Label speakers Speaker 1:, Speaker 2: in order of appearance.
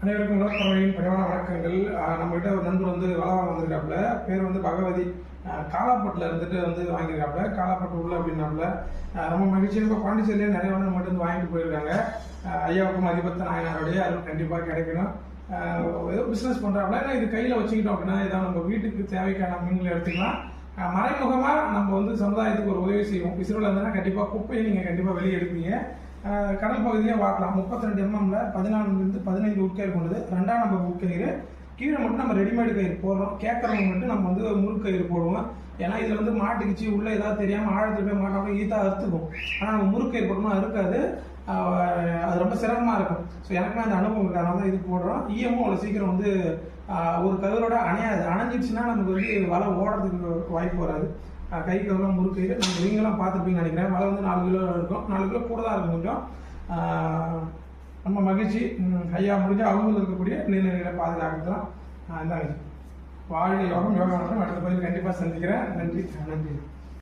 Speaker 1: அனைவருக்கும் உலகப்பறவையின் பணிவான வணக்கங்கள். நம்மகிட்ட ஒரு நண்பர் வந்து வளவா வந்திருக்காப்புல. பேர் வந்து பகவதி. காலாப்பட்டில் இருந்துட்டு வாங்கியிருக்காப்புல. காலாப்பட்டு உள்ள அப்படின்னாப்புல ரொம்ப மகிழ்ச்சி. இப்போ பாண்டிச்சேரியிலே நிறைய வந்து நம்மகிட்ட வந்து வாங்கிட்டு போயிருக்காங்க. ஐயாவுக்கும் அதிபத்த நாயனாருடைய அது கண்டிப்பாக கிடைக்கணும். ஏதோ பிஸ்னஸ் பண்ணுறாப்புல. ஏன்னா இது கையில் வச்சுக்கிட்டோம் அப்படின்னா ஏதாவது நம்ம வீட்டுக்கு தேவைக்கான மீன்களை எடுத்துக்கலாம். மறைமுகமாக நம்ம வந்து சமுதாயத்துக்கு ஒரு உதவி செய்வோம். இஸ்ரோவில் இருந்ததுன்னா கண்டிப்பாக குப்பையை நீங்கள் கண்டிப்பாக வெளியே எடுப்பீங்க. கடல் பகுதியாக வாட்டலாம். 32 mm 14 15 உட்கயிறு கொண்டது. 2ஆம் நம்பர் உட்கயிறு. கீழே மட்டும் நம்ம ரெடிமேடு கயிறு போடுறோம். கேட்கறவங்க மட்டும் நம்ம வந்து முறுக்கயிறு போடுவோம். ஏன்னா இதில் வந்து மாட்டுக்குச்சு உள்ளே ஏதாவது தெரியாமல் ஆழத்தில் போய் மாட்டாமல் ஈத்தா அறுத்துக்கும். ஆனால் நம்ம முறுக்கயிறு போட்டோம்னா அறுக்காது. அது ரொம்ப சிரமமாக இருக்கும். ஸோ எனக்குமே அந்த அனுபவம் இருக்குது. அதனால தான் இது போடுறோம். ஈயமும் அவ்வளோ சீக்கிரம் வந்து ஒரு கயிறோட அணையாது. அணைஞ்சிடுச்சுன்னா நமக்கு வந்து வலை ஓடுறதுக்கு வாய்ப்பு வராது. கை கவலம் முறுக்கயிறு நம்ம நீங்களாம் பார்த்துருப்பீங்கன்னு நினைக்கிறேன். வலை வந்து 4 கிலோ இருக்கும். 4 கிலோ கூட தான் இருக்கும் கொஞ்சம். நம்ம மகிழ்ச்சி. ஐயா முடிஞ்சு அவங்களுக்கு இருக்கக்கூடிய நீர்நிலைகளை பாதுகாக்கிறது தான் இந்த வாழ்க்கை யோகம் யோகா அடுத்த பதில் கண்டிப்பாக சந்திக்கிறேன். நன்றி.